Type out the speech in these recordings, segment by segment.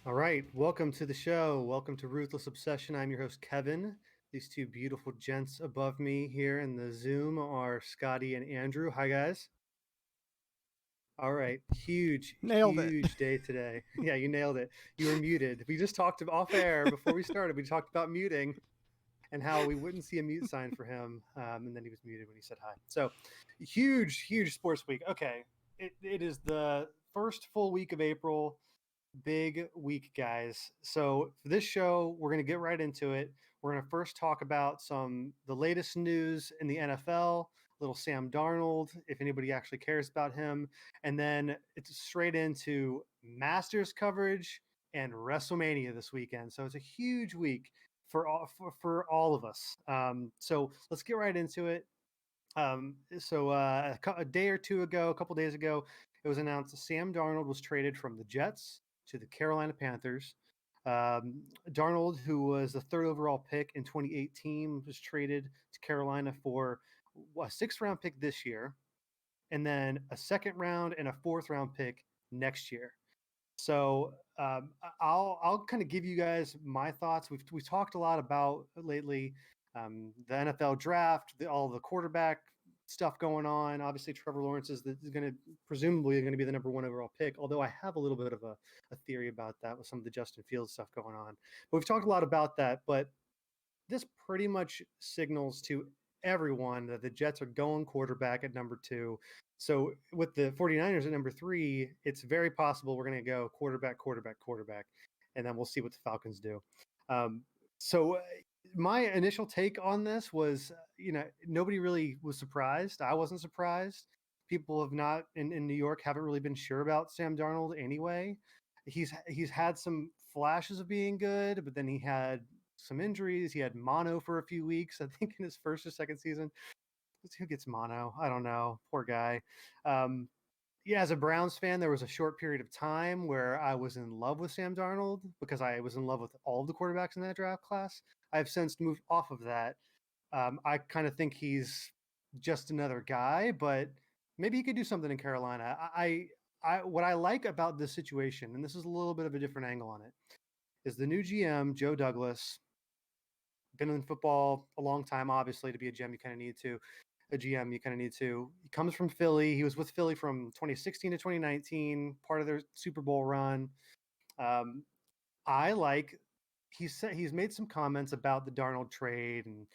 All right, welcome to the show. Welcome to Ruthless Obsession. I'm your host, Kevin. These two beautiful gents above me here in the Zoom are Scotty and Andrew. Hi, guys. All right, Nailed it. huge day today. Yeah, you nailed it. You were muted. We just talked off air before we started. We talked about muting and how we wouldn't see a mute sign for him. And then he was muted when he said hi. So, huge sports week. Okay, it is the first full week of April. Big week, guys. So for this show, we're going to get right into it. We're going to first talk about the latest news in the NFL, little Sam Darnold, if anybody actually cares about him, and then it's straight into Masters coverage and WrestleMania this weekend. So it's a huge week for all of us. So let's get right into it. A day or two ago, a couple days ago, it was announced that Sam Darnold was traded from the Jets to the Carolina Panthers. Darnold, who was the third overall pick in 2018, was traded to Carolina for a sixth-round pick this year, and then a second round and a fourth-round pick next year. So I'll kind of give you guys my thoughts. We've talked a lot about lately the NFL draft, all the quarterback stuff going on. Obviously, Trevor Lawrence is going to presumably going to be the number one overall pick. Although I have a little bit of a theory about that with some of the Justin Fields stuff going on. But we've talked a lot about that. But this pretty much signals to everyone that the Jets are going quarterback at number two. So with the 49ers at number three, it's very possible we're going to go quarterback, and then we'll see what the Falcons do. So my initial take on this was, nobody really was surprised. I wasn't surprised. People have not in New York haven't really been sure about Sam Darnold anyway. He's had some flashes of being good, but then he had some injuries. He had mono for a few weeks, I think, in his first or second season. Who gets mono? I don't know. Poor guy. Yeah, as a Browns fan, there was a short period of time where I was in love with Sam Darnold because I was in love with all of the quarterbacks in that draft class. I've since moved off of that. I kind of think he's just another guy, but maybe he could do something in Carolina. What I like about this situation, and this is a little bit of a different angle on it, is the new GM, Joe Douglas, been in football a long time. Obviously, to be a GM, you kind of need to. A GM, you kind of need to. He comes from Philly. He was with Philly from 2016 to 2019, part of their Super Bowl run. Um, I like. He's made some comments about the Darnold trade, and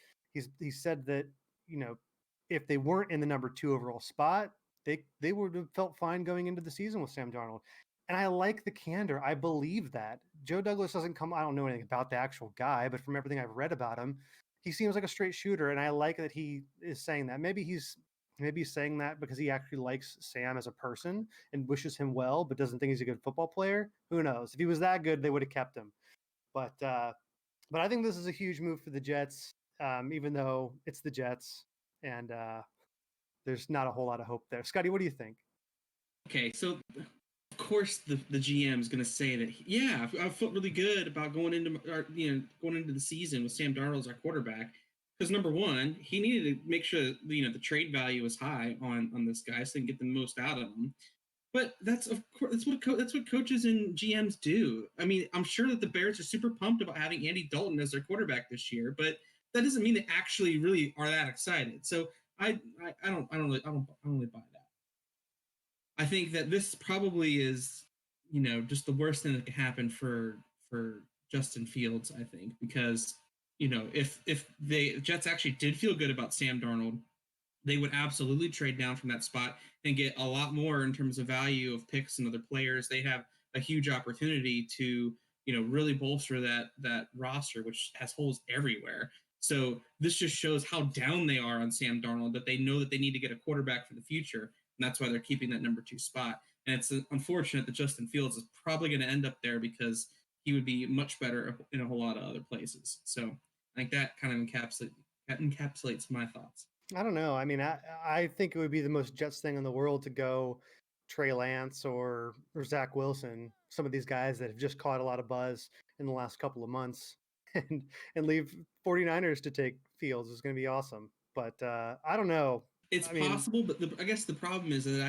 he said that if they weren't in the number two overall spot, they would have felt fine going into the season with Sam Darnold. And I like the candor. I believe that. Joe Douglas doesn't come, I don't know anything about the actual guy, but from everything I've read about him, he seems like a straight shooter. And I like that he is saying that. Maybe he's saying that because he actually likes Sam as a person and wishes him well, but doesn't think he's a good football player. Who knows? If he was that good, they would have kept him. But I think this is a huge move for the Jets, even though it's the Jets and there's not a whole lot of hope there. Scotty, what do you think? Okay, so of course the GM is going to say that yeah, I felt really good about going into the season with Sam Darnold as our quarterback because number one, he needed to make sure the trade value was high on this guy so they can get the most out of him. But that's of course that's what coaches and GMs do. I mean, I'm sure that the Bears are super pumped about having Andy Dalton as their quarterback this year, but that doesn't mean they actually really are that excited. So I don't really buy that. I think that this probably is, just the worst thing that could happen for Justin Fields. I think because if the Jets actually did feel good about Sam Darnold, they would absolutely trade down from that spot and get a lot more in terms of value of picks and other players. They have a huge opportunity to really bolster that roster, which has holes everywhere. So this just shows how down they are on Sam Darnold, that they know that they need to get a quarterback for the future, and that's why they're keeping that number two spot. And it's unfortunate that Justin Fields is probably going to end up there because he would be much better in a whole lot of other places. So I think that kind of encapsulates my thoughts. I don't know. I mean, I think it would be the most Jets thing in the world to go Trey Lance or Zach Wilson, some of these guys that have just caught a lot of buzz in the last couple of months, and leave 49ers to take Fields is going to be awesome. But I don't know. It's I mean, possible, but I guess the problem is that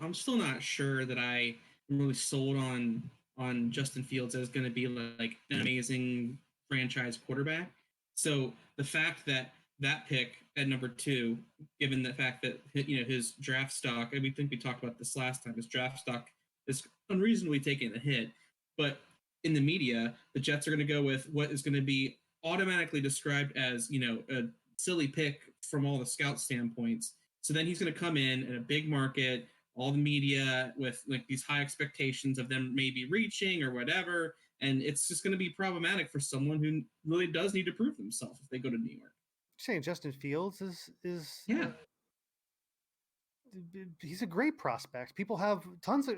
I'm still not sure that I am really sold on on Justin Fields as going to be like an amazing franchise quarterback. So the fact that that pick at number 2, given the fact that his draft stock, and we think we talked about this last time, his draft stock is unreasonably taking a hit, but in the media, the Jets are going to go with what is going to be automatically described as a silly pick from all the scout standpoints. So then he's going to come in a big market, all the media with like these high expectations of them maybe reaching or whatever, and it's just going to be problematic for someone who really does need to prove themselves if they go to New York. You're saying Justin Fields is Yeah. He's a great prospect. People have tons of.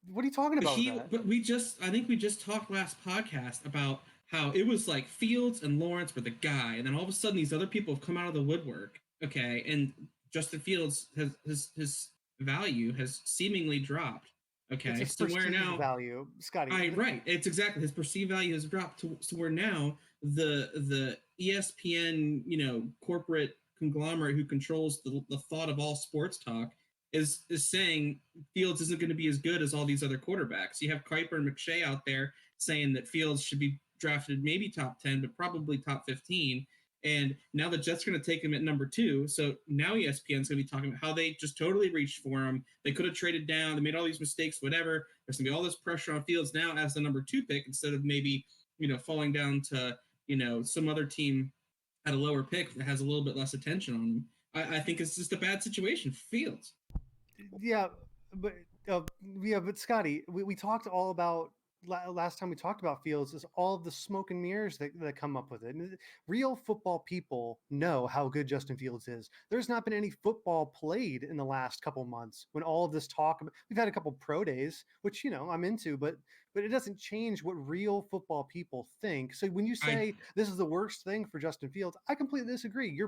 What are you talking about? I think we just talked last podcast about how it was like Fields and Lawrence were the guy, and then all of a sudden these other people have come out of the woodwork. Okay, and Justin Fields has his value has seemingly dropped. Okay, it's his so where now value, Scotty? Right, it's exactly his perceived value has dropped to where now the ESPN corporate conglomerate who controls the thought of all sports talk is saying Fields isn't going to be as good as all these other quarterbacks. You have Kuiper and McShay out there saying that Fields should be drafted maybe top 10, but probably top 15. And now the Jets are going to take him at number 2. So now ESPN's going to be talking about how they just totally reached for him. They could have traded down. They made all these mistakes, whatever. There's going to be all this pressure on Fields now as the number 2 pick instead of maybe, falling down to, some other team at a lower pick that has a little bit less attention on him. I think it's just a bad situation for Fields. Yeah, but but Scotty, we talked all about last time we talked about Fields is all of the smoke and mirrors that come up with it. And real football people know how good Justin Fields is. There's not been any football played in the last couple months when all of this talk. We've had a couple pro days, which I'm into, but it doesn't change what real football people think. So when you say this is the worst thing for Justin Fields, I completely disagree.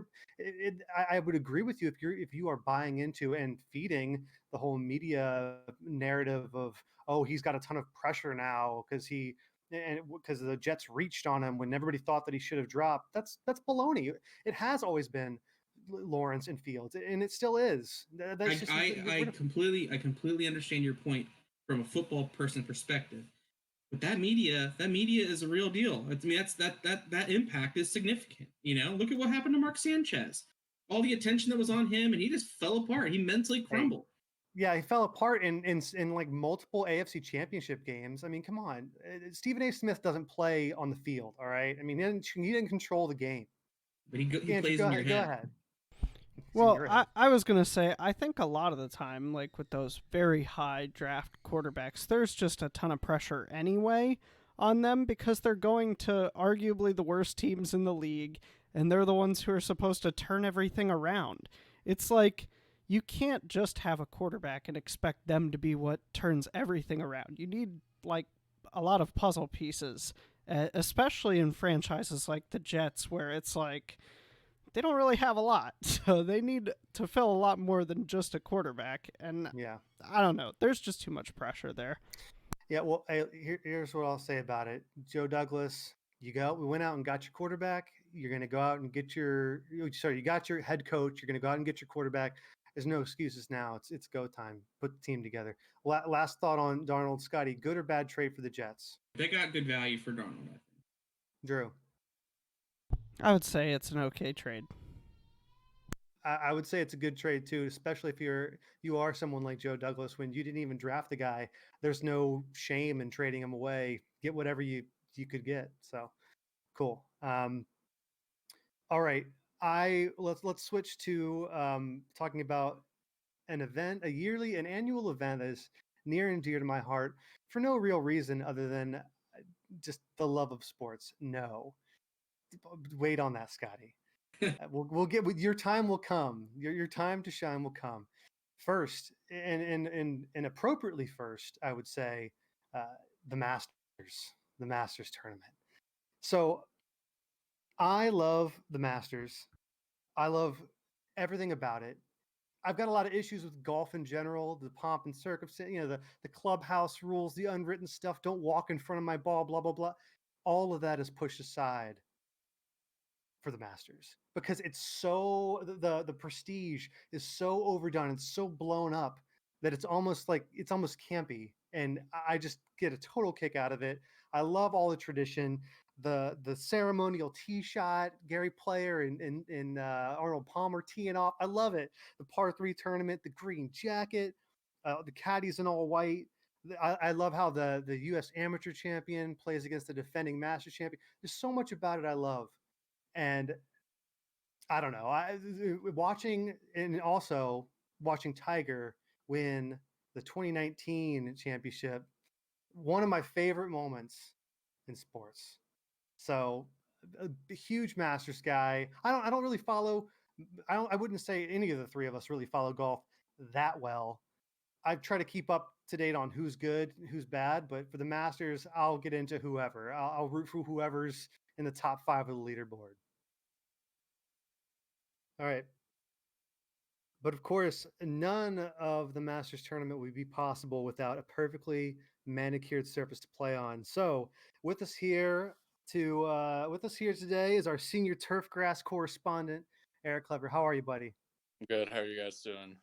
I would agree with you if you are buying into and feeding the whole media narrative of, oh, he's got a ton of pressure now because the Jets reached on him when everybody thought that he should have dropped. That's baloney. It has always been Lawrence and Fields, and it still is. I completely understand your point from a football person perspective. But that media is a real deal. I mean, that impact is significant. Look at what happened to Mark Sanchez. All the attention that was on him, and he just fell apart. He mentally crumbled. Yeah, he fell apart in like multiple AFC Championship games. I mean, come on, Stephen A. Smith doesn't play on the field. All right, I mean, he didn't control the game. But he plays in your head. Go ahead. Well, I was going to say, I think a lot of the time, like with those very high draft quarterbacks, there's just a ton of pressure anyway on them because they're going to arguably the worst teams in the league, and they're the ones who are supposed to turn everything around. It's like you can't just have a quarterback and expect them to be what turns everything around. You need like a lot of puzzle pieces, especially in franchises like the Jets, where it's like they don't really have a lot, so they need to fill a lot more than just a quarterback. And yeah, I don't know. There's just too much pressure there. Yeah, well, here's what I'll say about it. Joe Douglas, we went out and got your quarterback. You're going to go out and get you got your head coach. You're going to go out and get your quarterback. There's no excuses now. It's go time. Put the team together. Last thought on Darnold, Scotty, good or bad trade for the Jets? They got good value for Darnold, I think. Drew? I would say it's an okay trade. I would say it's a good trade too, especially if you are someone like Joe Douglas. When you didn't even draft the guy, there's no shame in trading him away. Get whatever you could get. So cool. All right, let's switch to talking about an annual event that is near and dear to my heart for no real reason other than just the love of sports. No, wait on that, Scotty. We'll get with your time will come. Your time to shine will come. First, and appropriately first, I would say, the Masters tournament. So I love the Masters. I love everything about it. I've got a lot of issues with golf in general, the pomp and circumstance, the clubhouse rules, the unwritten stuff. Don't walk in front of my ball, blah blah blah. All of that is pushed aside for the Masters because it's so the prestige is so overdone, it's so blown up that it's almost campy, and I just get a total kick out of it. I love all the tradition, the ceremonial tee shot, Gary Player and Arnold Palmer teeing off. I love it. The par 3 tournament, the green jacket, the caddies in all white. I love how the U.S. amateur champion plays against the defending master champion. There's so much about it I love, and I don't know. Watching Tiger win the 2019 championship, one of my favorite moments in sports. So, a huge Masters guy. I don't really follow. I wouldn't say any of the three of us really follow golf that well. I try to keep up to date on who's good, who's bad. But for the Masters, I'll get into whoever. I'll root for whoever's in the top 5 of the leaderboard. All right. But of course, none of the Masters tournament would be possible without a perfectly manicured surface to play on. So, with us here today is our senior turf grass correspondent, Eric Clever. How are you, buddy? Good. How are you guys doing?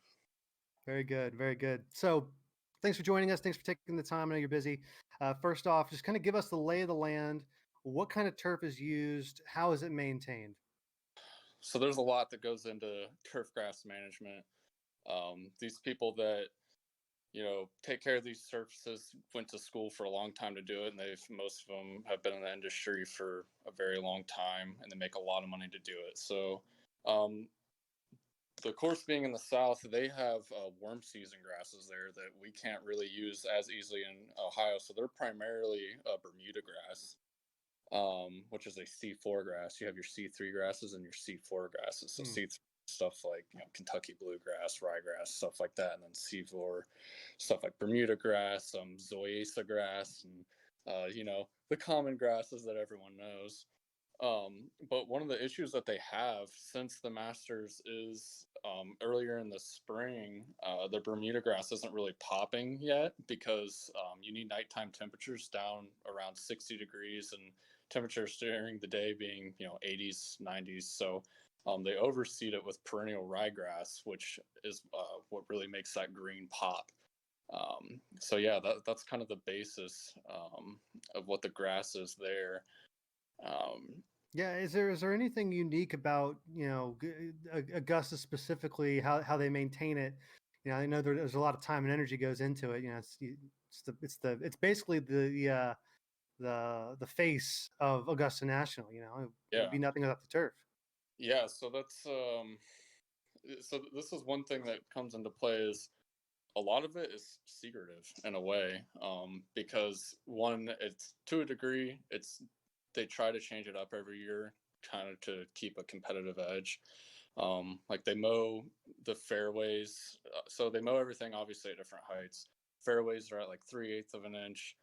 Very good, very good. So, thanks for joining us. Thanks for taking the time. I know you're busy. First off, just kind of give us the lay of the land. What kind of turf is used? How is it maintained? So there's a lot that goes into turf grass management. These people that, take care of these surfaces went to school for a long time to do it, and most of them have been in the industry for a very long time, and they make a lot of money to do it. So the course being in the South, they have warm season grasses there that we can't really use as easily in Ohio. So they're primarily Bermuda grass. Which is a C4 grass. You have your C3 grasses and your C4 grasses. So C3 stuff like Kentucky bluegrass, ryegrass, stuff like that, and then C4 stuff like Bermuda grass, zoysia grass, and the common grasses that everyone knows. But one of the issues that they have since the Masters is earlier in the spring, the Bermuda grass isn't really popping yet because you need nighttime temperatures down around 60 degrees and temperatures during the day being 80s, 90s. So they overseed it with perennial ryegrass, which is what really makes that green pop. So yeah, that's kind of the basis of what the grass is there. Yeah, is there anything unique about Augusta specifically, how they maintain it? I know there's a lot of time and energy goes into it. It's basically the face of Augusta National. It'd be nothing without the turf. Yeah, so that's so this is one thing that comes into play is a lot of it is secretive in a way, because one, it's to a degree, they try to change it up every year, kind of to keep a competitive edge. Like they mow the fairways, so they mow everything obviously at different heights. Fairways are at like 3/8 of an inch.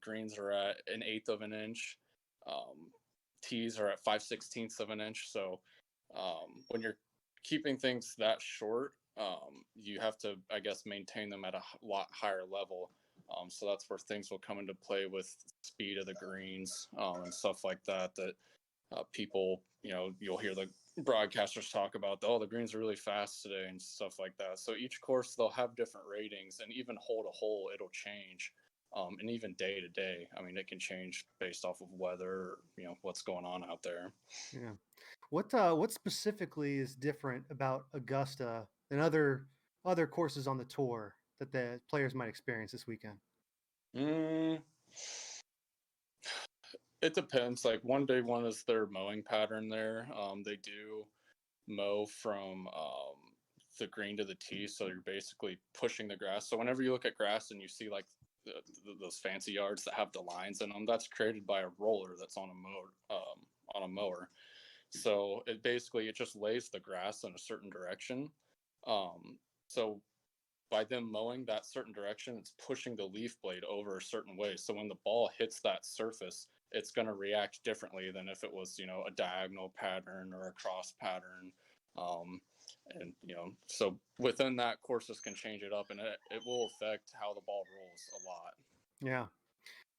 Greens are at 1/8 of an inch. Tees are at 5/16 of an inch. So when you're keeping things that short, you have to, I guess, maintain them at a lot higher level. So that's where things will come into play with speed of the greens and stuff like that. That people, you'll hear the broadcasters talk about, the greens are really fast today and stuff like that. So each course they'll have different ratings, and even hole to hole it'll change, and even day to day. I mean, it can change based off of weather, what's going on out there. Yeah. What specifically is different about Augusta than other courses on the tour that the players might experience this weekend? It depends. Like one day one is their mowing pattern there. They do mow from the green to the tee, so you're basically pushing the grass. So whenever you look at grass and you see like those fancy yards that have the lines in them, that's created by a roller that's on a mower. So it just lays the grass in a certain direction. So by them mowing that certain direction, it's pushing the leaf blade over a certain way. So when the ball hits that surface, it's going to react differently than if it was, a diagonal pattern or a cross pattern. And, so within that, courses can change it up, and it will affect how the ball rolls a lot. Yeah.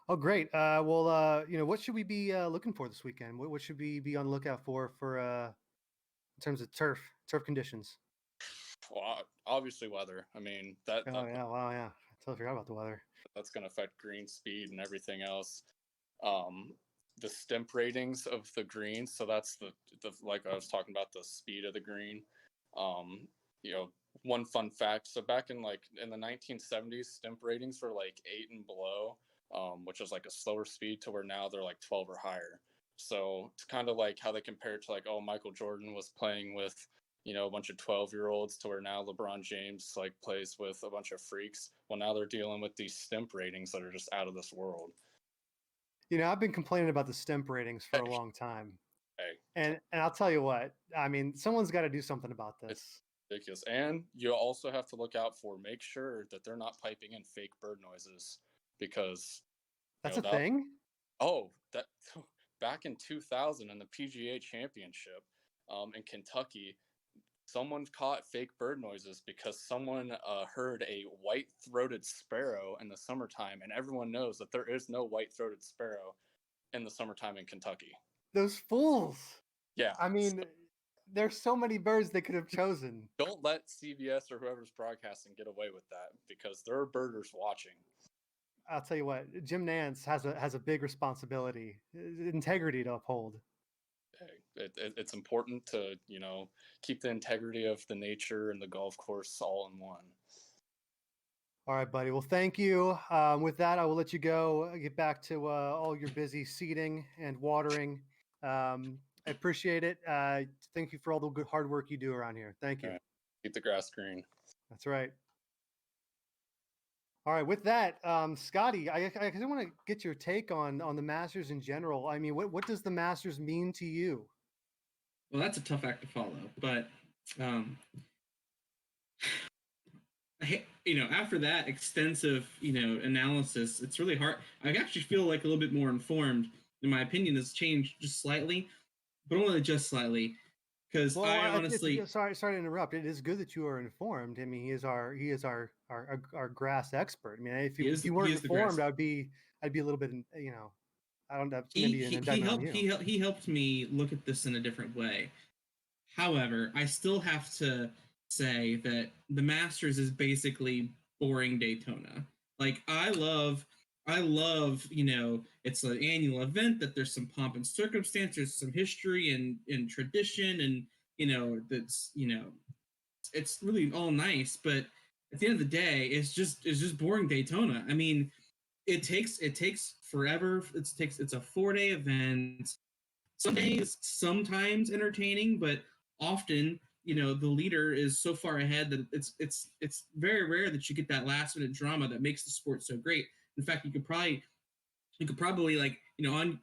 Oh, great. What should we be looking for this weekend? What should we be on the lookout for in terms of turf conditions? Well, obviously weather. I mean that. Oh yeah, wow, yeah. I totally forgot about the weather. That's going to affect green speed and everything else. The stimp ratings of the greens, so that's the like I was talking about, the speed of the green. You know, one fun fact, so back in the 1970s, stimp ratings were like 8 and below, which is like a slower speed, to where now they're like 12 or higher. So it's kind of like how they compare it to like, oh, Michael Jordan was playing with, a bunch of 12-year-olds, to where now LeBron James like plays with a bunch of freaks. Well, now they're dealing with these stimp ratings that are just out of this world. I've been complaining about the stimp ratings for a long time. Hey. And I'll tell you what, I mean, someone's got to do something about this. It's ridiculous. And you also have to look out for, make sure that they're not piping in fake bird noises, because that's a thing. Oh, that back in 2000 in the PGA Championship, in Kentucky, someone caught fake bird noises because someone heard a white-throated sparrow in the summertime, and everyone knows that there is no white-throated sparrow in the summertime in Kentucky. Those fools. Yeah. I mean, there's so many birds they could have chosen. Don't let CBS or whoever's broadcasting get away with that, because there are birders watching. I'll tell you what, Jim Nantz has a big responsibility, integrity to uphold. It's important to, keep the integrity of the nature and the golf course all in one. All right, buddy. Well, thank you. With that, I will let you go. Get back to all your busy seeding and watering. I appreciate it. Thank you for all the good hard work you do around here. Thank you. Right. Keep the grass green. That's right. All right. With that, Scotty, I want to get your take on the Masters in general. I mean, what does the Masters mean to you? Well, that's a tough act to follow, but after that extensive, analysis, it's really hard. I actually feel like a little bit more informed. And my opinion has changed just slightly, but only just slightly. Because I honestly, sorry to interrupt. It is good that you are informed. I mean, he is our grass expert. I mean, if you weren't informed, I'd be a little bit, I don't know. He helped me look at this in a different way. However, I still have to say that the Masters is basically boring Daytona. Like, I love, it's an annual event, that there's some pomp and circumstance, there's some history and tradition, and, that's, it's really all nice, but at the end of the day, it's just boring Daytona. I mean, it takes forever. It's a 4-day event. Some days, sometimes entertaining, but often, the leader is so far ahead that it's very rare that you get that last minute drama that makes the sport so great. In fact, you could probably like, on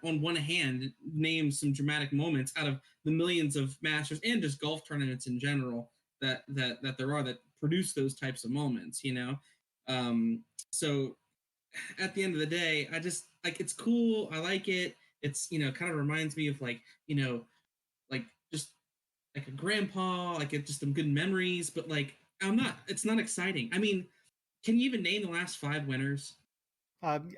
one hand, name some dramatic moments out of the millions of Masters and just golf tournaments in general that there are that produce those types of moments. So at the end of the day, I just like, it's cool. I like it. It's, kind of reminds me of like, like just like a grandpa, like it's just some good memories, but like, it's not exciting. I mean, can you even name the last 5 winners?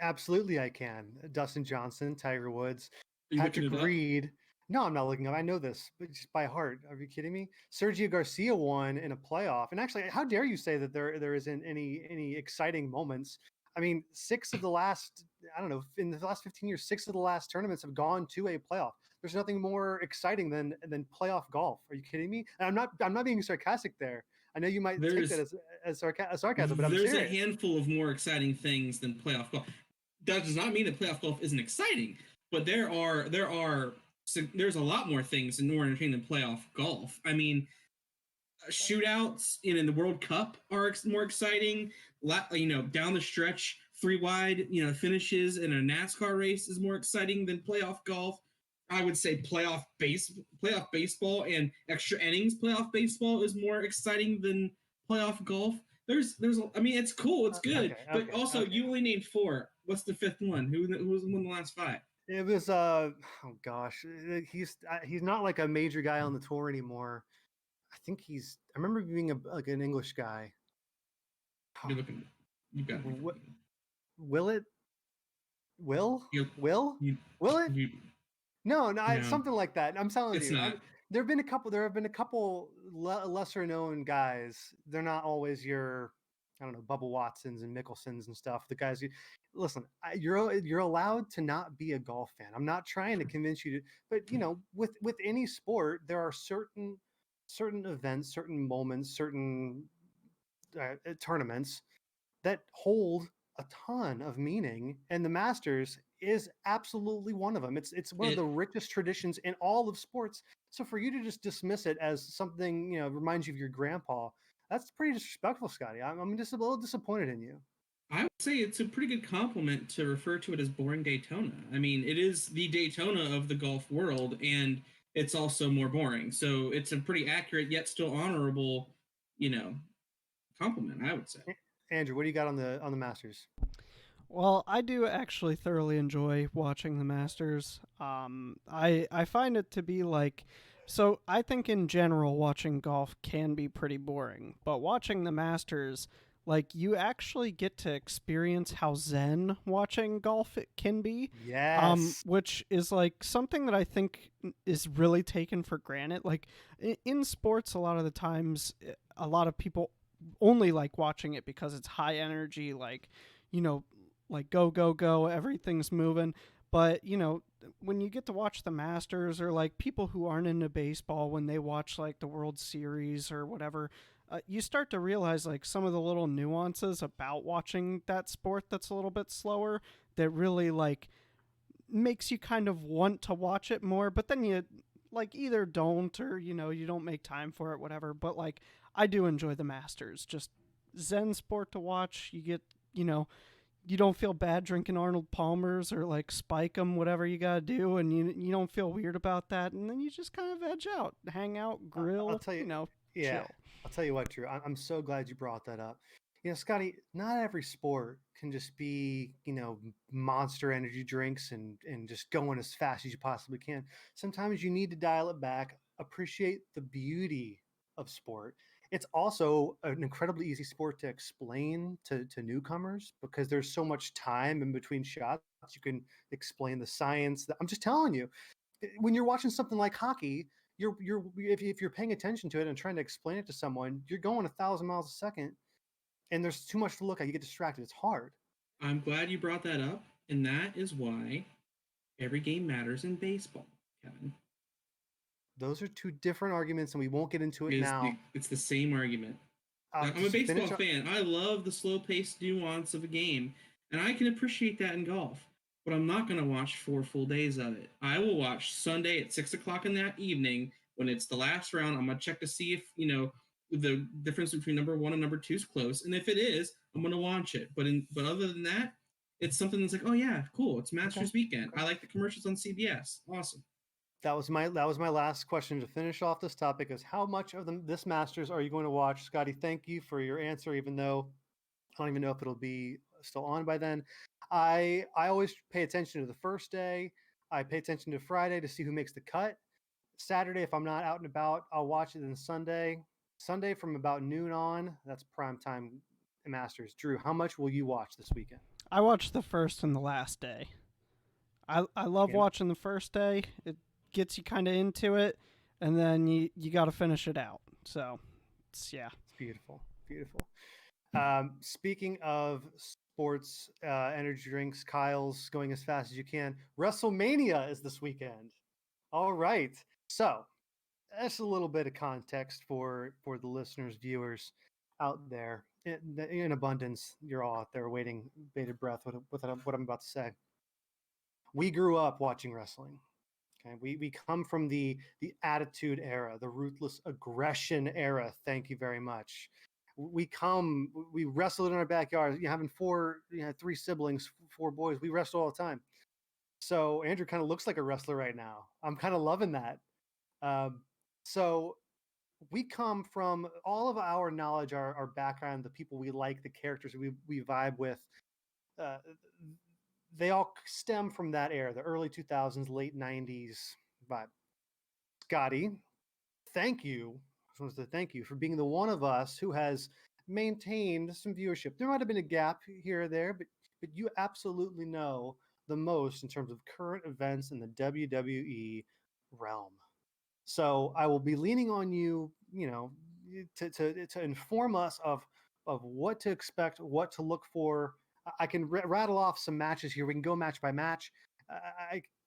Absolutely, I can. Dustin Johnson, Tiger Woods, Patrick Reed. No, I'm not looking up. I know this, but just by heart. Are you kidding me? Sergio Garcia won in a playoff. And actually, how dare you say that there isn't any exciting moments? I mean, 6 of the last, I don't know, in the last 15 years, 6 of the last tournaments have gone to a playoff. There's nothing more exciting than playoff golf. Are you kidding me? And I'm not being sarcastic there. I know you might take that as sarcasm, but I'm serious. There's a handful of more exciting things than playoff golf. That does not mean that playoff golf isn't exciting, but there's a lot more things and more entertaining than playoff golf. I mean, shootouts in the World Cup are more exciting. Down the stretch, 3 wide, finishes in a NASCAR race is more exciting than playoff golf. I would say playoff baseball and extra innings playoff baseball is more exciting than playoff golf. I mean, it's cool, it's good, but also you only named 4. What's the 5th one? Who won the last 5? It was oh gosh, he's not like a major guy on the tour anymore. I think I remember being an English guy. You're looking. You got it. Will it? No, it's something like that. I'm telling you. It's not. There have been a couple lesser known guys. They're not always your, I don't know, Bubba Watsons and Mickelsons and stuff. The guys you listen. You're allowed to not be a golf fan. I'm not trying to convince you to, but with any sport, there are certain events, certain moments, certain tournaments that hold a ton of meaning, and the Masters is absolutely one of them. It's one of the richest traditions in all of sports. So for you to just dismiss it as something reminds you of your grandpa, that's pretty disrespectful, Scotty. I'm just a little disappointed in you. I would say it's a pretty good compliment to refer to it as boring Daytona. I mean, it is the Daytona of the golf world, and it's also more boring. So it's a pretty accurate yet still honorable, compliment, I would say. Andrew, what do you got on the Masters? Well, I do actually thoroughly enjoy watching the Masters. I find it to be like, so I think in general watching golf can be pretty boring, but watching the Masters, like you actually get to experience how zen watching golf it can be. Yes. Which is like something that I think is really taken for granted. Like in sports, a lot of the times, a lot of people only like watching it because it's high energy, like like go go go, everything's moving. But when you get to watch the Masters, or like people who aren't into baseball, when they watch like the World Series or whatever, you start to realize like some of the little nuances about watching that sport that's a little bit slower that really like makes you kind of want to watch it more. But then you like either don't, or you don't make time for it, whatever. But like I do enjoy the Masters, just zen sport to watch. You get you don't feel bad drinking Arnold Palmer's or like spike them, whatever you gotta do, and you don't feel weird about that, and then you just kind of edge out, hang out, grill. I'll tell you, yeah, chill. I'll tell you what, Drew. I'm so glad you brought that up. Scotty, not every sport can just be monster energy drinks and just going as fast as you possibly can. Sometimes you need to dial it back, appreciate the beauty of sport. It's also an incredibly easy sport to explain to newcomers because there's so much time in between shots. You can explain the science. I'm just telling you, when you're watching something like hockey, if you're paying attention to it and trying to explain it to someone, you're going 1,000 miles a second, and there's too much to look at. You get distracted. It's hard. I'm glad you brought that up, and that is why every game matters in baseball, Kevin. Those are two different arguments, and we won't get into it now. It's the same argument. I'm a baseball fan. I love the slow-paced nuance of a game, and I can appreciate that in golf. But I'm not going to watch 4 full days of it. I will watch Sunday at 6 o'clock in that evening when it's the last round. I'm going to check to see if, the difference between number 1 and number 2 is close. And if it is, I'm going to watch it. But other than that, it's something that's like, oh, yeah, cool. It's Masters weekend. I like the commercials on CBS. Awesome. That was my last question to finish off this topic, is how much of this Masters are you going to watch? Scotty, thank you for your answer, even though I don't even know if it'll be still on by then. I always pay attention to the first day. I pay attention to Friday to see who makes the cut. Saturday, if I'm not out and about, I'll watch it. Then Sunday from about noon on, that's prime time Masters. Drew, how much will you watch this weekend? I watched the first and the last day. I love watching the first day. It gets you kind of into it, and then you got to finish it out. So, it's beautiful. Speaking of sports energy drinks, Kyle's going as fast as you can. WrestleMania is this weekend. All right, so that's a little bit of context for the listeners, viewers out there. In abundance, you're all out there waiting bated breath with what I'm about to say. We grew up watching wrestling. Okay, we come from the attitude era, the ruthless aggression era. Thank you very much. We wrestled in our backyard. Having 3 siblings, 4 boys. We wrestle all the time. So Andrew kind of looks like a wrestler right now. I'm kind of loving that. So we come from all of our knowledge, our background, the people we like, the characters we vibe with. They all stem from that era, the early 2000s, late 90s vibe. Scotty, thank you. I just wanted to thank you for being the one of us who has maintained some viewership. There might have been a gap here or there, but you absolutely know the most in terms of current events in the WWE realm. So I will be leaning on you, to inform us of what to expect, what to look for. I can rattle off some matches here. We can go match by match.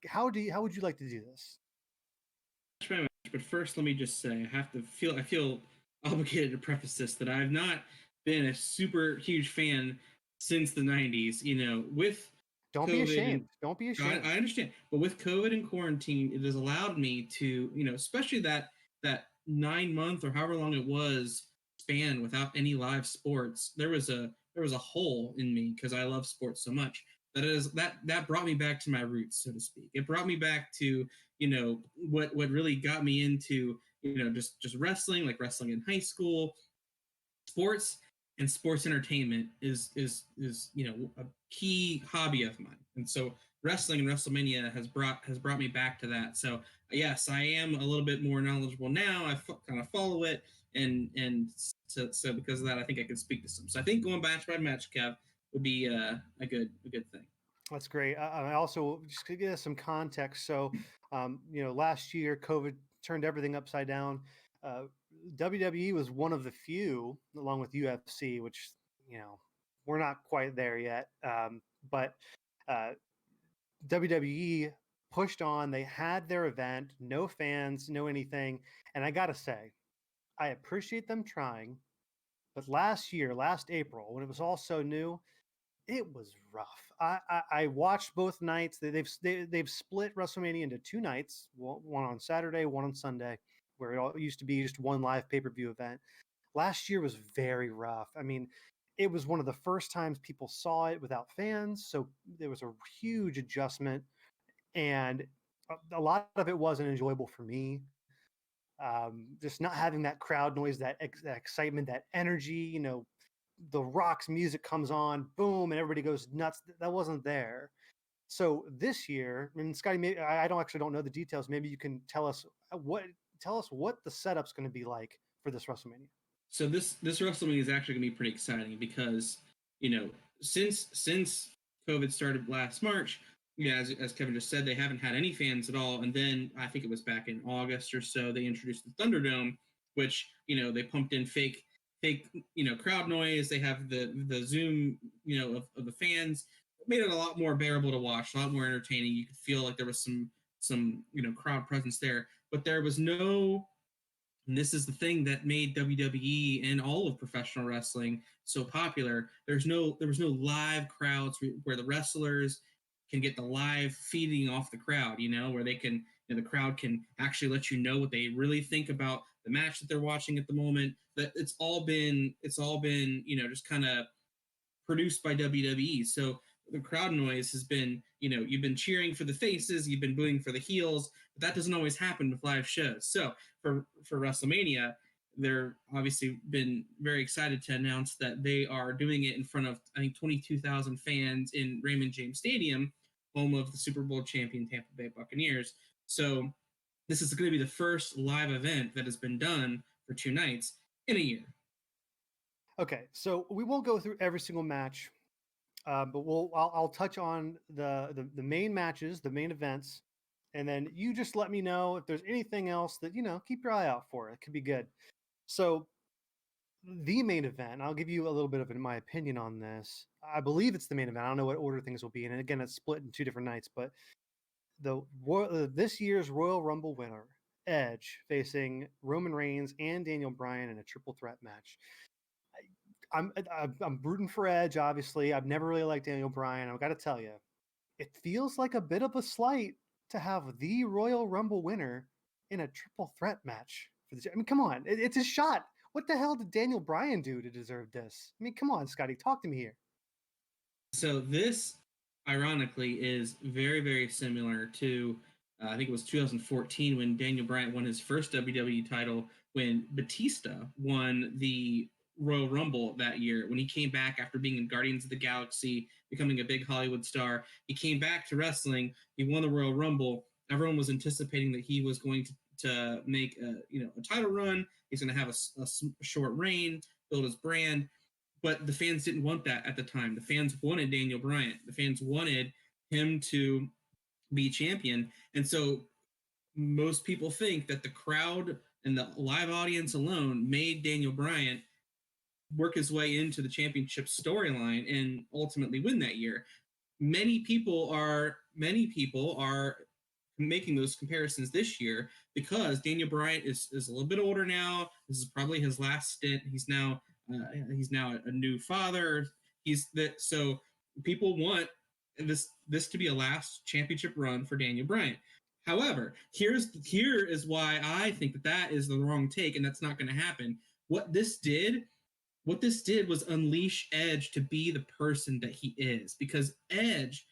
How would you like to do this? But first, let me just say I feel obligated to preface this that I've not been a super huge fan since the 90s. With don't COVID be ashamed. Don't be ashamed. I understand, but with COVID and quarantine, it has allowed me to, especially that 9 month or however long it was span without any live sports. There was a hole in me because I love sports so much. That brought me back to my roots, so to speak. It brought me back to what really got me into just wrestling, like wrestling in high school. Sports and sports entertainment is a key hobby of mine, and so wrestling and WrestleMania has brought me back to that. So yes, I am a little bit more knowledgeable now. I kind of follow it, and so because of that, I think I can speak to some. So I think going match by match, Kev, would be a good thing. That's great. I also just to give us some context. So, last year COVID turned everything upside down. WWE was one of the few, along with UFC, which we're not quite there yet. But WWE pushed on. They had their event, no fans, no anything. And I gotta say, I appreciate them trying. But last April, when it was all so new, it was rough. I watched both nights. They've split WrestleMania into two nights, one on Saturday, one on Sunday, where it all used to be just one live pay-per-view event. Last year was very rough. I mean, it was one of the first times people saw it without fans, so there was a huge adjustment, and a lot of it wasn't enjoyable for me. Just not having that crowd noise, that excitement, that energy, the Rock's music comes on, boom, and everybody goes nuts. That wasn't there. So this year, I mean, Scotty, maybe, I don't know the details. Maybe you can tell us what the setup's going to be like for this WrestleMania. So this WrestleMania is actually going to be pretty exciting because since COVID started last March, as Kevin just said, they haven't had any fans at all. And then I think it was back in August or so they introduced the Thunderdome, which they pumped in fake crowd noise. They have the Zoom of the fans. It made it a lot more bearable to watch, a lot more entertaining. You could feel like there was some crowd presence there, but there was no. And this is the thing that made WWE and all of professional wrestling so popular. There was no live crowds where the wrestlers can get the live feeding off the crowd, where they can, the crowd can actually let you know what they really think about the match that they're watching at the moment. That it's all been, just kind of produced by WWE. So the crowd noise has been, you've been cheering for the faces, you've been booing for the heels, but that doesn't always happen with live shows. So for WrestleMania, they're obviously been very excited to announce that they are doing it in front of, I think, 22,000 fans in Raymond James Stadium, home of the Super Bowl champion Tampa Bay Buccaneers. So this is going to be the first live event that has been done for 2 nights in a year. Okay, so we won't go through every single match, but I'll touch on the main matches, the main events, and then you just let me know if there's anything else that keep your eye out for. It could be good. So the main event, I'll give you a little bit of my opinion on this. I believe it's the main event. I don't know what order things will be in, and again, it's split in 2 different nights. But this year's Royal Rumble winner, Edge, facing Roman Reigns and Daniel Bryan in a triple threat match. I'm rooting for Edge, obviously. I've never really liked Daniel Bryan. I've got to tell you, it feels like a bit of a slight to have the Royal Rumble winner in a triple threat match. I mean, come on. It's a shot. What the hell did Daniel Bryan do to deserve this? I mean, come on, Scotty. Talk to me here. So this, ironically, is very, very similar to, I think it was 2014 when Daniel Bryan won his first WWE title, when Batista won the Royal Rumble that year. When he came back after being in Guardians of the Galaxy, becoming a big Hollywood star, he came back to wrestling. He won the Royal Rumble. Everyone was anticipating that he was going to make a title run. He's going to have a short reign, build his brand. But the fans didn't want that at the time. The fans wanted Daniel Bryan. The fans wanted him to be champion. And so most people think that the crowd and the live audience alone made Daniel Bryan work his way into the championship storyline and ultimately win that year. Many people are making those comparisons this year because Daniel Bryan is a little bit older now. This is probably his last stint. He's now a new father. So people want this to be a last championship run for Daniel Bryan. However, here is why I think that is the wrong take, and that's not going to happen. What this did was unleash Edge to be the person that he is, because Edge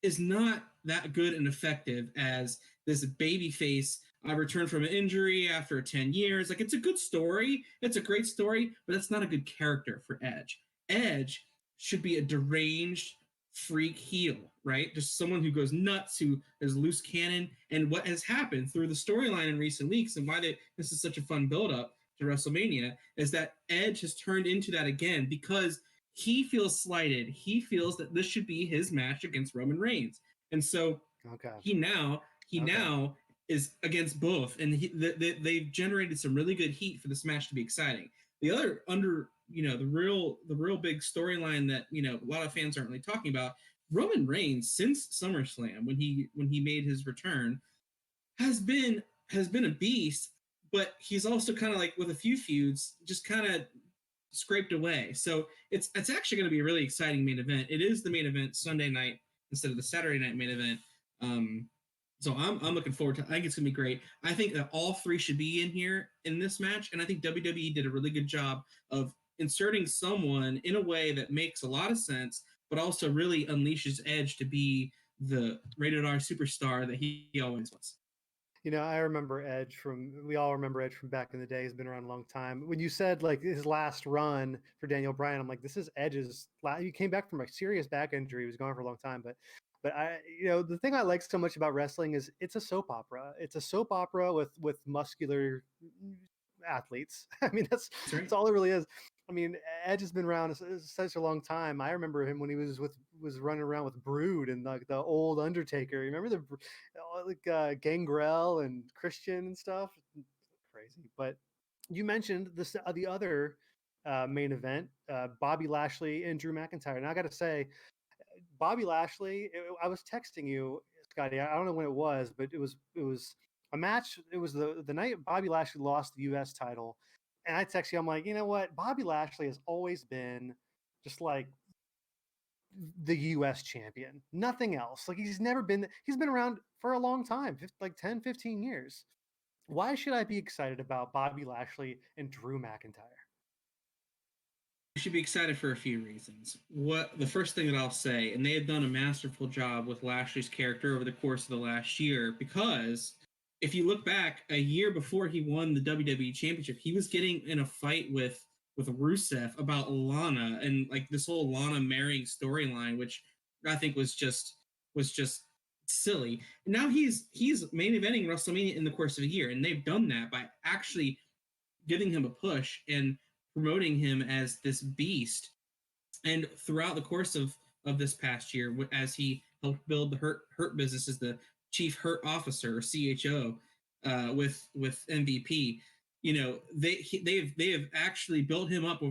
is not that good and effective as this babyface. I returned from an injury after 10 years. Like, it's a good story. It's a great story, but that's not a good character for Edge. Edge should be a deranged freak heel, right? Just someone who goes nuts, who is loose cannon. And what has happened through the storyline in recent weeks, and why this is such a fun build-up to WrestleMania, is that Edge has turned into that again because he feels slighted. He feels that this should be his match against Roman Reigns. And so he now is against both. And they've generated some really good heat for this match to be exciting. The other the real big storyline that, a lot of fans aren't really talking about, Roman Reigns since SummerSlam, when he made his return, has been a beast, but he's also kind of like, with a few feuds, just kind of scraped away. So it's actually going to be a really exciting main event. It is the main event Sunday night instead of the Saturday night main event. So I'm looking forward to it. I think it's going to be great. I think that all three should be in here in this match, and I think WWE did a really good job of inserting someone in a way that makes a lot of sense, but also really unleashes Edge to be the rated R superstar that he always was. We all remember Edge from back in the day. He's been around a long time. When you said like his last run for Daniel Bryan, I'm like, this is Edge's last. He came back from a serious back injury. He was gone for a long time, but I, the thing I like so much about wrestling is it's a soap opera. It's a soap opera with muscular athletes. I mean, that's all it really is. I mean, Edge has been around such a long time. I remember him when he was running around with Brood and like the old Undertaker. You remember Gangrel and Christian and stuff? Crazy. But you mentioned the other main event, Bobby Lashley and Drew McIntyre. And I got to say, Bobby Lashley, I was texting you, Scotty. I don't know when it was, but it was a match. It was the night Bobby Lashley lost the U.S. title. And I text you, I'm like, you know what? Bobby Lashley has always been just like the U.S. champion. Nothing else. Like, he's been around for a long time, like 10, 15 years. Why should I be excited about Bobby Lashley and Drew McIntyre? You should be excited for a few reasons. The first thing that I'll say, and they have done a masterful job with Lashley's character over the course of the last year, because if you look back a year before he won the WWE Championship, he was getting in a fight with Rusev about Lana and like this whole Lana marrying storyline, which I think was just silly. And now he's main eventing WrestleMania in the course of a year, and they've done that by actually giving him a push and promoting him as this beast. And throughout the course of this past year, as he helped build the Hurt business as the chief Hurt officer, or CHO, with MVP, they have actually built him up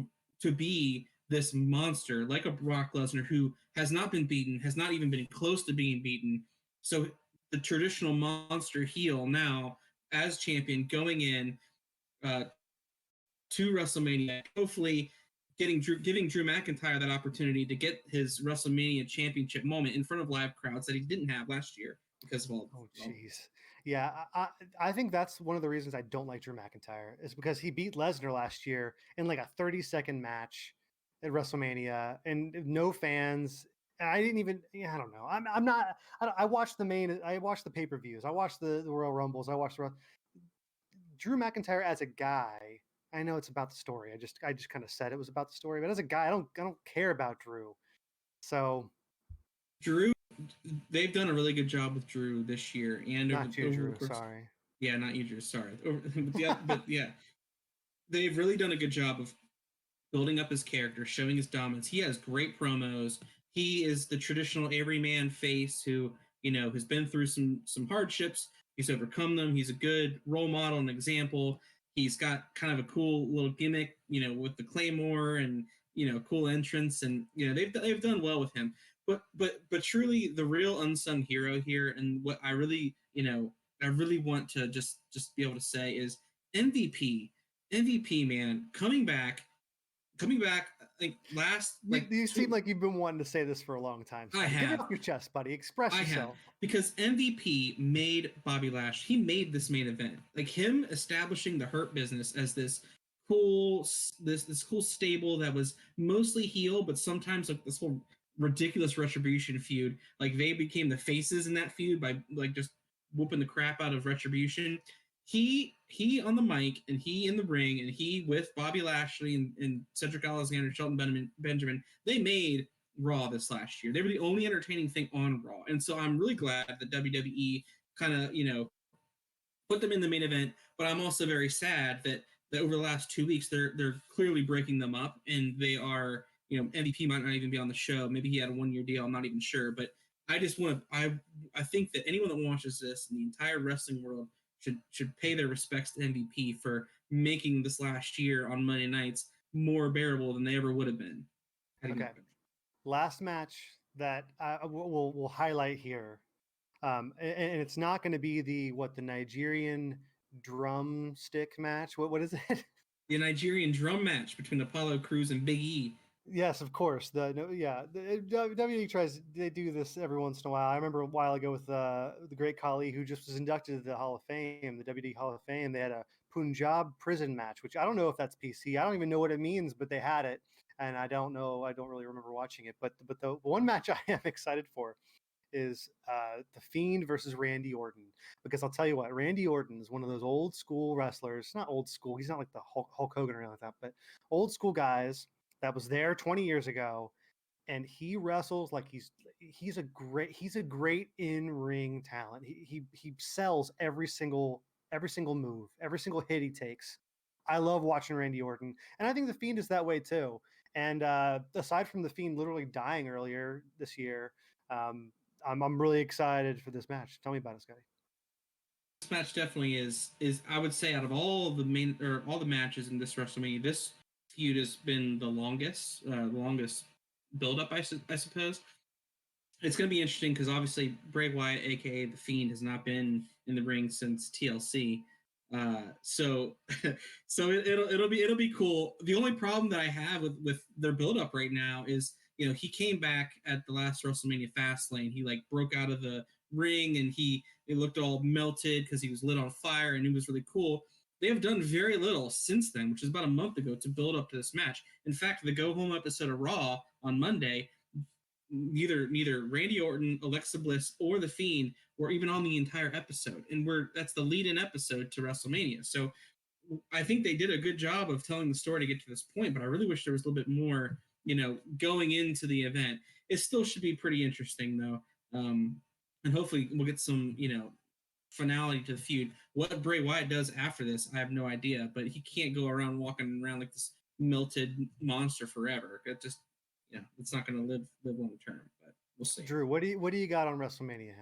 to be this monster, like a Brock Lesnar, who has not been beaten, has not even been close to being beaten. So the traditional monster heel now as champion going in to WrestleMania, hopefully giving Drew McIntyre that opportunity to get his WrestleMania championship moment in front of live crowds that he didn't have last year because of all. Oh, jeez. Yeah, I think that's one of the reasons I don't like Drew McIntyre, is because he beat Lesnar last year in like a 30-second match at WrestleMania, and no fans. And I didn't even. I don't know. I'm not. I watched the pay-per-views. I watched the Royal Rumbles. I watched Drew McIntyre as a guy. I know it's about the story. I just kind of said it was about the story, but as a guy, I don't care about Drew. So Drew, they've done a really good job with Drew this year, and not you, Drew. Sorry. Yeah, not you, Drew. Sorry. But yeah, they've really done a good job of building up his character, showing his dominance. He has great promos. He is the traditional everyman face who has been through some hardships, He's overcome them. He's a good role model and example. He's got kind of a cool little gimmick, with the Claymore and cool entrance, and they've done well with him. But truly, the real unsung hero here, and what I really I really want to just be able to say is MVP. MVP, man, coming back. Like you seem like you've been wanting to say this for a long time. I have. Get it off your chest, buddy. Express yourself. Because MVP made Bobby Lashley. He made this main event. Like him establishing the Hurt Business as this cool stable that was mostly heel, but sometimes like this whole ridiculous Retribution feud. Like they became the faces in that feud by like just whooping the crap out of Retribution. He on the mic and he in the ring and he with Bobby Lashley and Cedric Alexander, Shelton Benjamin, they made Raw this last year. They were the only entertaining thing on Raw. And so I'm really glad that WWE kind of, put them in the main event, but I'm also very sad that over the last 2 weeks they're clearly breaking them up, and they are, MVP might not even be on the show. Maybe he had a 1-year deal, I'm not even sure, but I just want to I think that anyone that watches this in the entire wrestling world should pay their respects to MVP for making this last year on Monday nights more bearable than they ever would have been. Okay. Last match that we'll highlight here, and it's not going to be the Nigerian drumstick match. What is it? The Nigerian drum match between Apollo Crews and Big E. Yes, of course. The WWE they do this every once in a while. I remember a while ago with the great Khali, who just was inducted to the Hall of Fame, the WWE Hall of Fame. They had a Punjab prison match, which I don't know if that's PC. I don't even know what it means, but they had it, and I don't know. I don't really remember watching it. But the one match I am excited for is The Fiend versus Randy Orton, because I'll tell you what, Randy Orton is one of those old school wrestlers. Not old school. He's not like the Hulk Hogan or anything like that, but old school guys that was there 20 years ago, and he wrestles like he's a great in-ring talent. He sells every single move, every single hit he takes. I love watching Randy Orton, and I think The Fiend is that way too. And aside from The Fiend literally dying earlier this year, I'm really excited for this match. Tell me about it, Scotty. This match definitely is I would say out of all the matches in this WrestleMania, this feud has been the longest build up, I suppose. It's going to be interesting because obviously Bray Wyatt, aka The Fiend, has not been in the ring since TLC. So it'll be cool. The only problem that I have with their build up right now is, he came back at the last WrestleMania Fastlane. He like broke out of the ring and he looked all melted because he was lit on fire, and it was really cool. They have done very little since then, which is about a month ago, to build up to this match. In fact, the go home episode of Raw on Monday, neither Randy Orton, Alexa Bliss, or The Fiend were even on the entire episode, and that's the lead-in episode to WrestleMania. So I think they did a good job of telling the story to get to this point, but I really wish there was a little bit more, going into the event. It still should be pretty interesting, though, and hopefully we'll get some, finality to the feud. What Bray Wyatt does after this, I have no idea, but he can't go around walking around like this melted monster forever. It just, it's not going to live long term, but we'll see. Drew, what do you got on WrestleMania?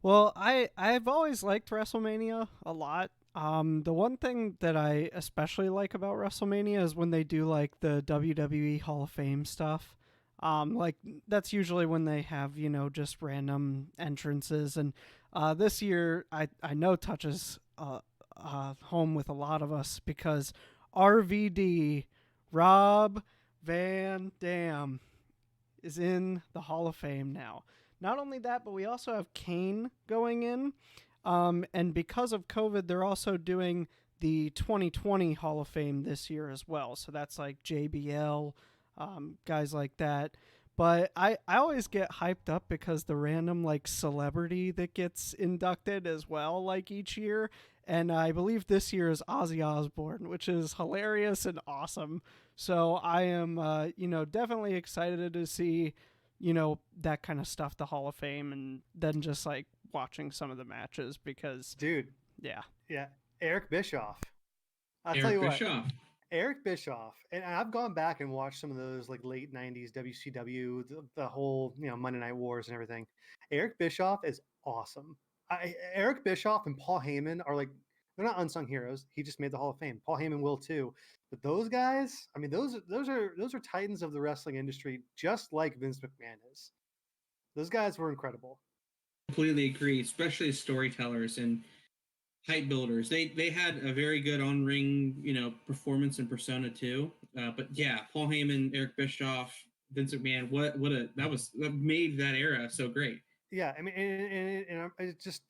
Well, I've always liked WrestleMania a lot. The one thing that I especially like about WrestleMania is when they do like the WWE Hall of Fame stuff. Like that's usually when they have, just random entrances, and this year I know touches home with a lot of us because RVD, Rob Van Dam, is in the Hall of Fame now. Not only that, but we also have Kane going in. And because of COVID, they're also doing the 2020 Hall of Fame this year as well. So that's like JBL, guys like that. But I always get hyped up because the random like celebrity that gets inducted as well, like each year. And I believe this year is Ozzy Osbourne, which is hilarious and awesome. So I am, definitely excited to see, that kind of stuff, the Hall of Fame, and then just like watching some of the matches because, dude, yeah, Eric Bischoff. I'll tell you what, Eric Bischoff, and I've gone back and watched some of those like late '90s WCW, the whole Monday Night Wars and everything. Eric Bischoff is awesome. Eric Bischoff and Paul Heyman are like, they're not unsung heroes. He just made the Hall of Fame. Paul Heyman will too. But those guys, I mean, those are titans of the wrestling industry, just like Vince McMahon is. Those guys were incredible. Completely agree, especially storytellers and hype builders. They had a very good on-ring, performance and persona too. But yeah, Paul Heyman, Eric Bischoff, Vince McMahon, that made that era so great. Yeah, I mean, and it just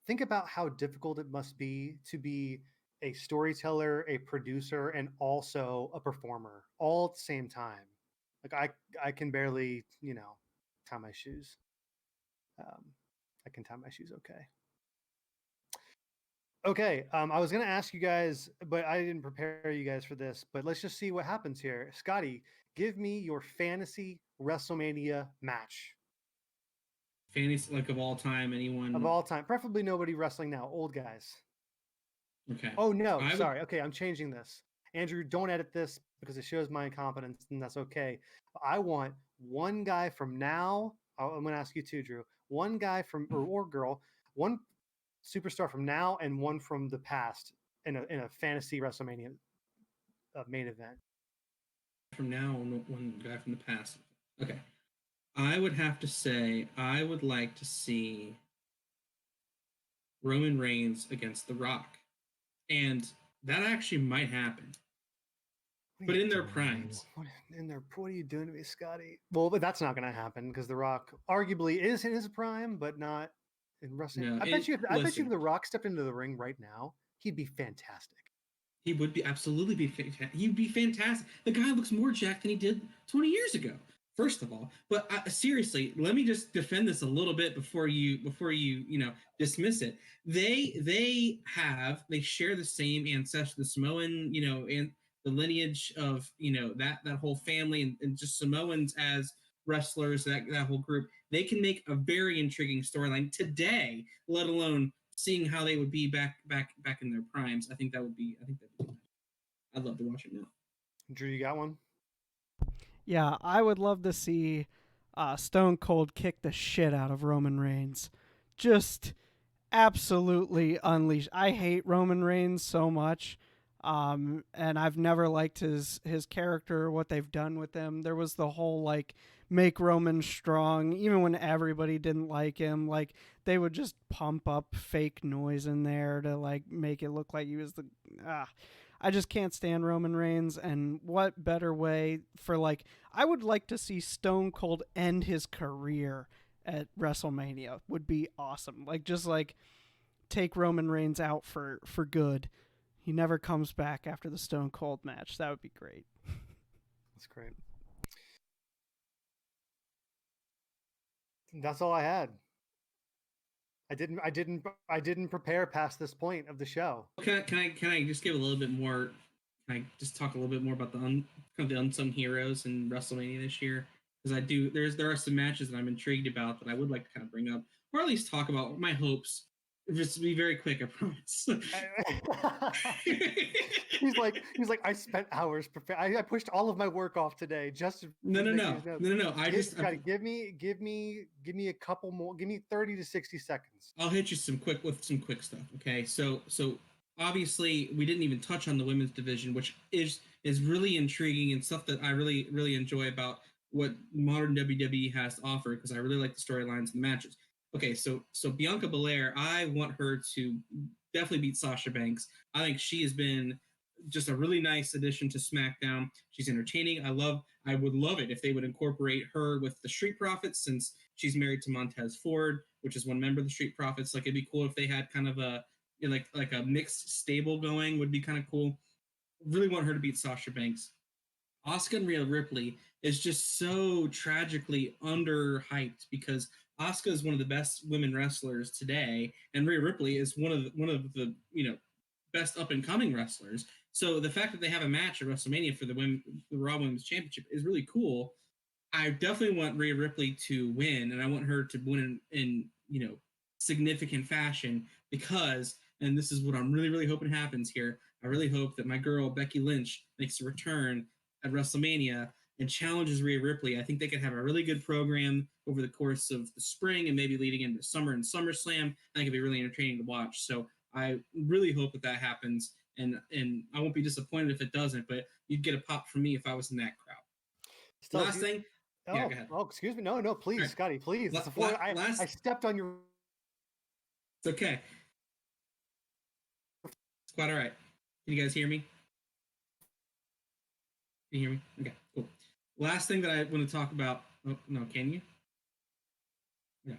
think about how difficult it must be to be a storyteller, a producer, and also a performer all at the same time. Like I can barely, tie my shoes. I can tie my shoes okay. Okay, I was gonna ask you guys, but I didn't prepare you guys for this. But let's just see what happens here. Scotty, give me your fantasy WrestleMania match. Fantasy, like of all time, anyone of all time, preferably nobody wrestling now, old guys. Okay. Oh no, sorry. Okay, I'm changing this. Andrew, don't edit this because it shows my incompetence, and that's okay. I want one guy from now. I'm going to ask you too, Drew. One guy from or girl, one superstar from now, and one from the past in a fantasy WrestleMania main event. From now, one guy from the past. Okay, I would have to say I would like to see Roman Reigns against The Rock, and that actually might happen. But in their primes. What are you doing to me, Scotty? Well, but that's not going to happen because The Rock arguably is in his prime, but not in wrestling. No, I bet you if The Rock stepped into the ring right now, he'd be fantastic. He would be absolutely be fantastic. He'd be fantastic. The guy looks more jacked than he did 20 years ago. First of all, but seriously, let me just defend this a little bit before you dismiss it. They share the same ancestry, the Samoan, and the lineage of that whole family and just Samoans as wrestlers, that whole group. They can make a very intriguing storyline today, let alone seeing how they would be back in their primes. I think that'd be I'd love to watch it now. Drew, you got one? Yeah, I would love to see Stone Cold kick the shit out of Roman Reigns. Just absolutely unleash. I hate Roman Reigns so much, and I've never liked his character, what they've done with him. There was the whole, make Roman strong, even when everybody didn't like him. They would just pump up fake noise in there to, make it look like he was the... I just can't stand Roman Reigns, and what better way for, I would like to see Stone Cold end his career at WrestleMania. Would be awesome. Take Roman Reigns out for good. He never comes back after the Stone Cold match. That would be great. That's great. That's all I had. I didn't prepare past this point of the show. Can I just give a little bit more? Can I just talk a little bit more about the unsung heroes in WrestleMania this year? Because there are some matches that I'm intrigued about that I would like to kind of bring up, or at least talk about my hopes. Just to be very quick, I promise. He's like, I spent hours preparing. I pushed all of my work off today just to No. Gotta give me a couple more. Give me 30 to 60 seconds. I'll hit you with some quick stuff. Okay, so obviously we didn't even touch on the women's division, which is really intriguing and stuff that I really enjoy about what modern WWE has to offer, because I really like the storylines and the matches. Okay, so Bianca Belair, I want her to definitely beat Sasha Banks. I think she has been just a really nice addition to SmackDown. She's entertaining. I would love it if they would incorporate her with the Street Profits, since she's married to Montez Ford, which is one member of the Street Profits. It'd be cool if they had kind of a like a mixed stable going. Would be kind of cool. Really want her to beat Sasha Banks. Asuka and Rhea Ripley is just so tragically underhyped, because Asuka is one of the best women wrestlers today, and Rhea Ripley is one of the best up and coming wrestlers. So the fact that they have a match at WrestleMania for the Raw Women's Championship is really cool. I definitely want Rhea Ripley to win, and I want her to win in significant fashion, because, and this is what I'm really hoping happens here, I really hope that my girl Becky Lynch makes a return at WrestleMania and challenges Rhea Ripley. I think they could have a really good program over the course of the spring and maybe leading into summer and SummerSlam. I think it'd be really entertaining to watch. So I really hope that happens, and I won't be disappointed if it doesn't. But you'd get a pop from me if I was in that crowd. Last thing. Yeah, go ahead. Oh, excuse me. No, please, right. Scotty, please. I stepped on your. It's okay. It's quite all right. Can you guys hear me? Can you hear me? Okay, cool. Last thing that I want to talk about. Oh, no, can you? Yeah.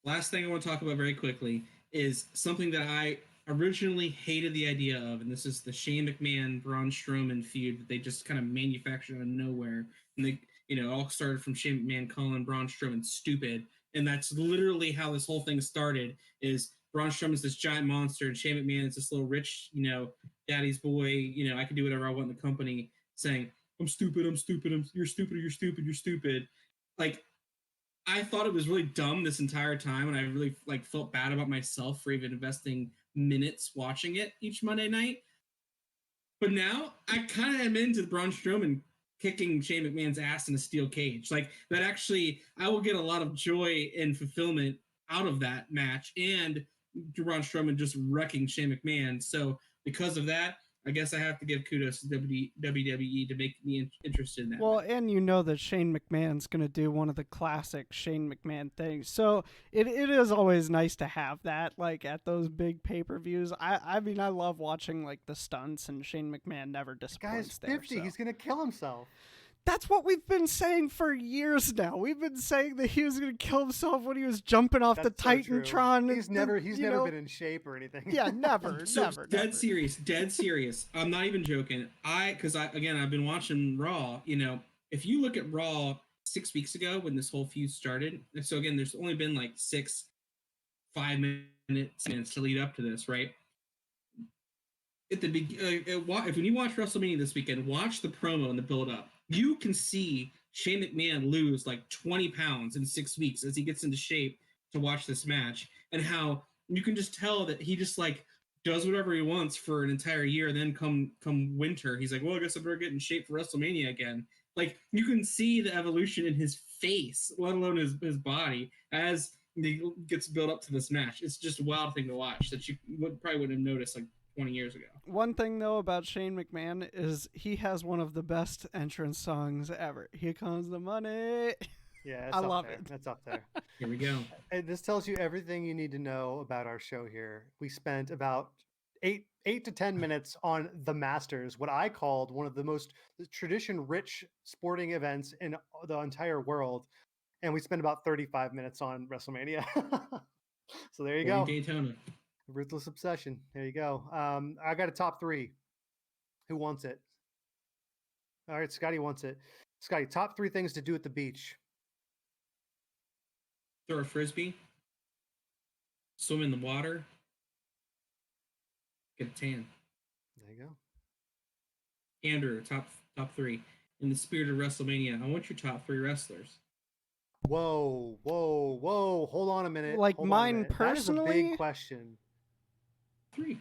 Last thing I want to talk about very quickly is something that I originally hated the idea of, and this is the Shane McMahon Braun Strowman feud that they just kind of manufactured out of nowhere, and they, all started from Shane McMahon calling Braun Strowman stupid, and that's literally how this whole thing started. Is Braun Strowman's this giant monster, and Shane McMahon is this little rich, daddy's boy. I can do whatever I want in the company, saying I'm stupid, you're stupid. Like, I thought it was really dumb this entire time, and I really felt bad about myself for even investing minutes watching it each Monday night. But now I kind of am into Braun Strowman kicking Shane McMahon's ass in a steel cage. Like, that actually, I will get a lot of joy and fulfillment out of that match, and Braun Strowman just wrecking Shane McMahon. So because of that, I guess I have to give kudos to WWE to make me interested in that. Well, and that Shane McMahon's going to do one of the classic Shane McMahon things. So it is always nice to have that, like, at those big pay-per-views. I mean, I love watching, like, the stunts, and Shane McMahon never disappoints there. The guy's 50. So. He's going to kill himself. That's what we've been saying for years now. We've been saying that he was going to kill himself when he was jumping off the Titantron. So he's never been in shape or anything. Yeah, never. Dead serious. I'm not even joking. I've been watching Raw. If you look at Raw 6 weeks ago when this whole feud started, so again, there's only been like 5 minutes to lead up to this, right? At the when you watch WrestleMania this weekend, watch the promo and the build up. You can see Shane McMahon lose like 20 pounds in 6 weeks as he gets into shape to watch this match, and how you can just tell that he just does whatever he wants for an entire year, and then come winter, he's like, well, I guess I better get in shape for WrestleMania again. Like, you can see the evolution in his face, let alone his body, as he gets built up to this match. It's just a wild thing to watch that you probably wouldn't have noticed 20 years ago. One thing, though, about Shane McMahon is he has one of the best entrance songs ever. Here comes the money. Yeah, I love it. That's up there. Here we go. And this tells you everything you need to know about our show here. We spent about 8 to 10 minutes on the Masters, what I called one of the most tradition-rich sporting events in the entire world. And we spent about 35 minutes on WrestleMania. So there you go. Daytona. Ruthless obsession. There you go. I got a top 3. Who wants it? All right, Scotty wants it. Scotty, top 3 things to do at the beach. Throw a frisbee. Swim in the water. Get a tan. There you go. Andrew, top 3. In the spirit of WrestleMania, I want your top 3 wrestlers. Whoa. Hold on a minute. Like, mine personally? That is a big question. 3.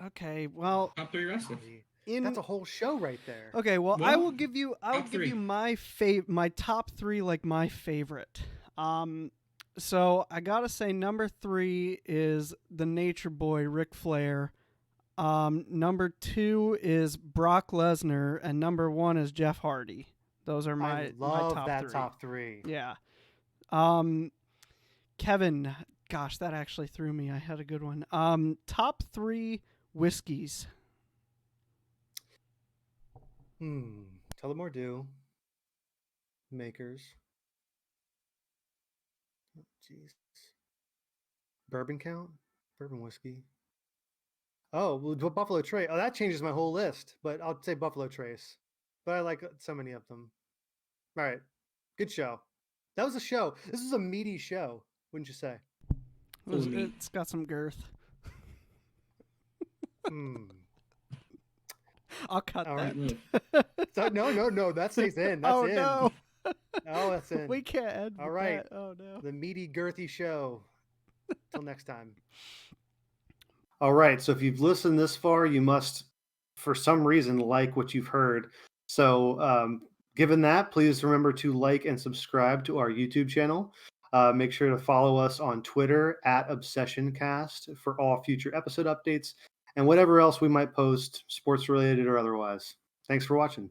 Okay, well, top 3 wrestlers. That's a whole show right there. Okay, well, I will give you my top 3, like, my favorite. So I gotta say, number 3 is the Nature Boy Ric Flair. Number 2 is Brock Lesnar, and number 1 is Jeff Hardy. Those are my top 3. Yeah. Kevin, gosh, that actually threw me. I had a good one. Top 3 whiskeys. Tullamore Dew. Makers. Oh, jeez. Bourbon count? Bourbon whiskey. Oh, well, Buffalo Trace. Oh, that changes my whole list, but I'll say Buffalo Trace. But I like so many of them. All right. Good show. That was a show. This is a meaty show, wouldn't you say? It's got some girth. I'll cut All that. Right. So, no. That stays in. That's in. No. Oh, that's in. We can't end. All right. That. Oh, no. The meaty, girthy show. Till next time. All right. So if you've listened this far, you must, for some reason, like what you've heard. So Given that, please remember to like and subscribe to our YouTube channel. Make sure to follow us on Twitter at ObsessionCast for all future episode updates and whatever else we might post, sports related or otherwise. Thanks for watching.